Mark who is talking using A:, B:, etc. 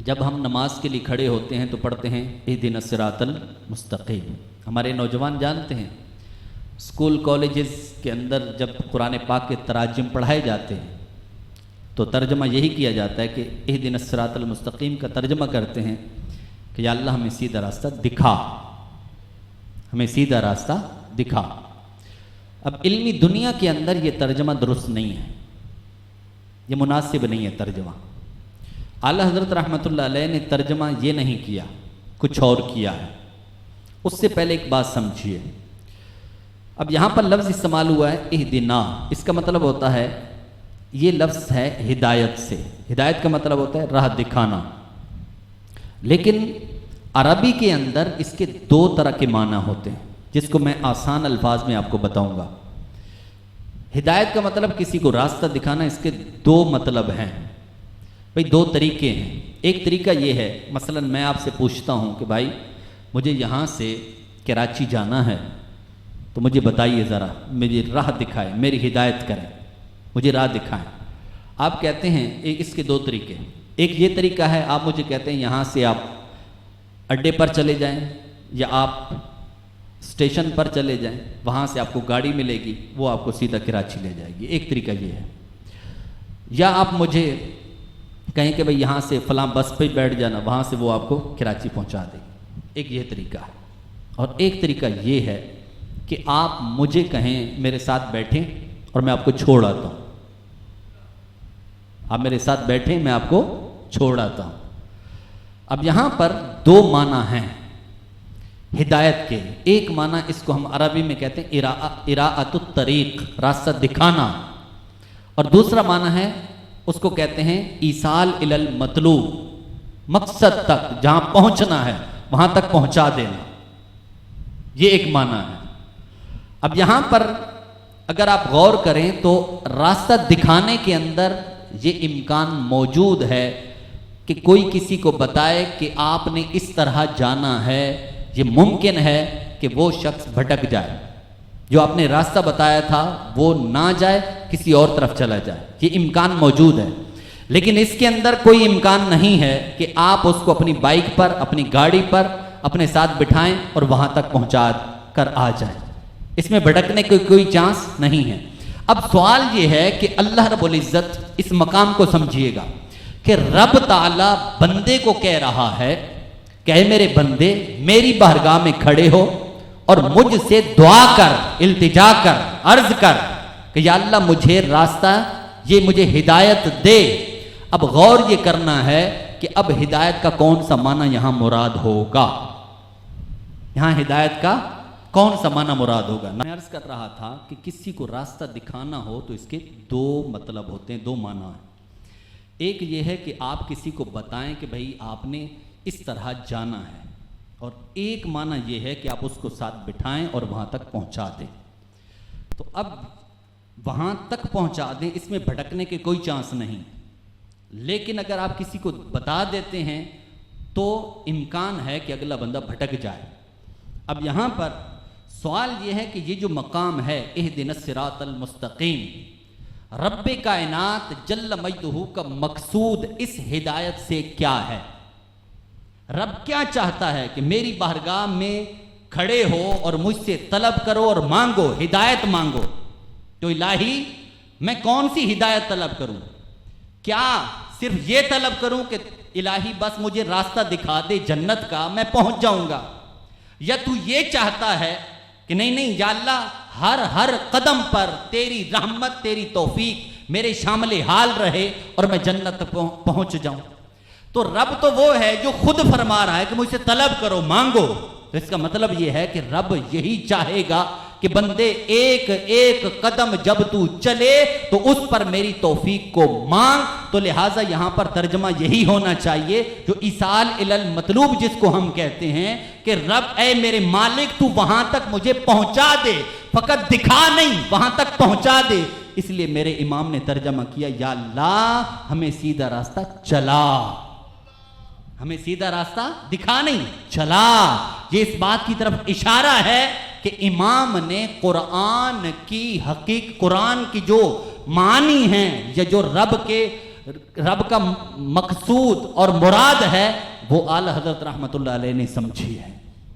A: جب ہم نماز کے لیے کھڑے ہوتے ہیں تو پڑھتے ہیں اہدنا الصراط المستقیم. ہمارے نوجوان جانتے ہیں اسکول کالجز کے اندر جب قرآن پاک کے تراجم پڑھائے جاتے ہیں تو ترجمہ یہی کیا جاتا ہے کہ اہدنا الصراط المستقیم کا ترجمہ کرتے ہیں کہ یا اللہ ہمیں سیدھا راستہ دکھا، ہمیں سیدھا راستہ دکھا. اب علمی دنیا کے اندر یہ ترجمہ درست نہیں ہے، یہ مناسب نہیں ہے ترجمہ. اعلیٰ حضرت رحمۃ اللہ علیہ نے ترجمہ یہ نہیں کیا، کچھ اور کیا ہے. اس سے پہلے ایک بات سمجھیے. اب یہاں پر لفظ استعمال ہوا ہے اہدنا، اس کا مطلب ہوتا ہے، یہ لفظ ہے ہدایت سے. ہدایت کا مطلب ہوتا ہے راہ دکھانا. لیکن عربی کے اندر اس کے دو طرح کے معنی ہوتے ہیں، جس کو میں آسان الفاظ میں آپ کو بتاؤں گا. ہدایت کا مطلب کسی کو راستہ دکھانا، اس کے دو مطلب ہیں. بھئی دو طریقے ہیں. ایک طریقہ یہ ہے، مثلا میں آپ سے پوچھتا ہوں کہ بھائی مجھے یہاں سے کراچی جانا ہے تو مجھے بتائیے ذرا، مجھے راہ دکھائیں، میری ہدایت کریں، مجھے راہ دکھائیں. آپ کہتے ہیں اس کے دو طریقے. ایک یہ طریقہ ہے، آپ مجھے کہتے ہیں یہاں سے آپ اڈے پر چلے جائیں یا آپ اسٹیشن پر چلے جائیں، وہاں سے آپ کو گاڑی ملے گی، وہ آپ کو سیدھا کراچی لے جائے گی. ایک طریقہ یہ ہے. یا آپ مجھے کہیں کہ بھئی یہاں سے فلاں بس پہ بیٹھ جانا، وہاں سے وہ آپ کو کراچی پہنچا دے گی. ایک یہ طریقہ ہے. اور ایک طریقہ یہ ہے کہ آپ مجھے کہیں میرے ساتھ بیٹھیں اور میں آپ کو چھوڑ آتا ہوں. آپ میرے ساتھ بیٹھیں، میں آپ کو چھوڑ آتا ہوں. اب یہاں پر دو معنی ہیں ہدایت کے. ایک معنی اس کو ہم عربی میں کہتے ہیں اراءۃ الطریق، راستہ دکھانا. اور دوسرا معنی ہے، اس کو کہتے ہیں ایصال الی المطلوب، مقصد تک جہاں پہنچنا ہے وہاں تک پہنچا دینا. یہ ایک معنی ہے. اب یہاں پر اگر آپ غور کریں تو راستہ دکھانے کے اندر یہ امکان موجود ہے کہ کوئی کسی کو بتائے کہ آپ نے اس طرح جانا ہے. یہ ممکن ہے کہ وہ شخص بھٹک جائے، جو آپ نے راستہ بتایا تھا وہ نہ جائے، کسی اور طرف چلا جائے. یہ امکان موجود ہے. لیکن اس کے اندر کوئی امکان نہیں ہے کہ آپ اس کو اپنی بائک پر، اپنی گاڑی پر اپنے ساتھ بٹھائیں اور وہاں تک پہنچا کر آ جائیں. اس میں بھٹکنے کی کوئی چانس نہیں ہے. اب سوال یہ ہے کہ اللہ رب العزت، اس مقام کو سمجھیے گا کہ رب تعالی بندے کو کہہ رہا ہے کہ اے میرے بندے، میری بارگاہ میں کھڑے ہو اور مجھ سے دعا کر، التجا کر، عرض کر کہ یا اللہ مجھے راستہ، یہ مجھے ہدایت دے. اب غور یہ کرنا ہے کہ اب ہدایت کا کون سا معنی یہاں مراد ہوگا. یہاں ہدایت کا کون سا معنی مراد ہوگا. میں عرض کر رہا تھا کہ کسی کو راستہ دکھانا ہو تو اس کے دو مطلب ہوتے ہیں، دو معنی ہیں. ایک یہ ہے کہ آپ کسی کو بتائیں کہ بھئی آپ نے اس طرح جانا ہے، اور ایک معنی یہ ہے کہ آپ اس کو ساتھ بٹھائیں اور وہاں تک پہنچا دیں. تو اب وہاں تک پہنچا دیں، اس میں بھٹکنے کے کوئی چانس نہیں. لیکن اگر آپ کسی کو بتا دیتے ہیں تو امکان ہے کہ اگلا بندہ بھٹک جائے. اب یہاں پر سوال یہ ہے کہ یہ جو مقام ہے اہدنا الصراط المستقیم، رب کائنات جل مجدہ کا مقصود اس ہدایت سے کیا ہے؟ رب کیا چاہتا ہے کہ میری بارگاہ میں کھڑے ہو اور مجھ سے طلب کرو اور مانگو، ہدایت مانگو. تو الہی میں کون سی ہدایت طلب کروں؟ کیا صرف یہ طلب کروں کہ الہی بس مجھے راستہ دکھا دے جنت کا، میں پہنچ جاؤں گا؟ یا تو یہ چاہتا ہے کہ نہیں یا اللہ ہر قدم پر تیری رحمت، تیری توفیق میرے شامل حال رہے اور میں جنت پہنچ جاؤں؟ تو رب تو وہ ہے جو خود فرما رہا ہے کہ مجھ سے طلب کرو، مانگو. تو اس کا مطلب یہ ہے کہ رب یہی چاہے گا کہ بندے ایک ایک قدم جب تو چلے تو اس پر میری توفیق کو مانگ. تو لہٰذا یہاں پر ترجمہ یہی ہونا چاہیے جو ایصال الی المطلوب جس کو ہم کہتے ہیں کہ رب اے میرے مالک تو وہاں تک مجھے پہنچا دے، فقط دکھا نہیں، وہاں تک پہنچا دے. اس لیے میرے امام نے ترجمہ کیا یا اللہ ہمیں سیدھا راستہ چلا، ہمیں سیدھا راستہ دکھا نہیں، چلا. یہ اس بات کی طرف اشارہ ہے کہ امام نے قرآن کی حقیقت، قرآن کی جو معانی ہیں یا جو رب کے رب کا مقصود اور مراد ہے وہ اعلی حضرت رحمت اللہ علیہ نے سمجھی ہے.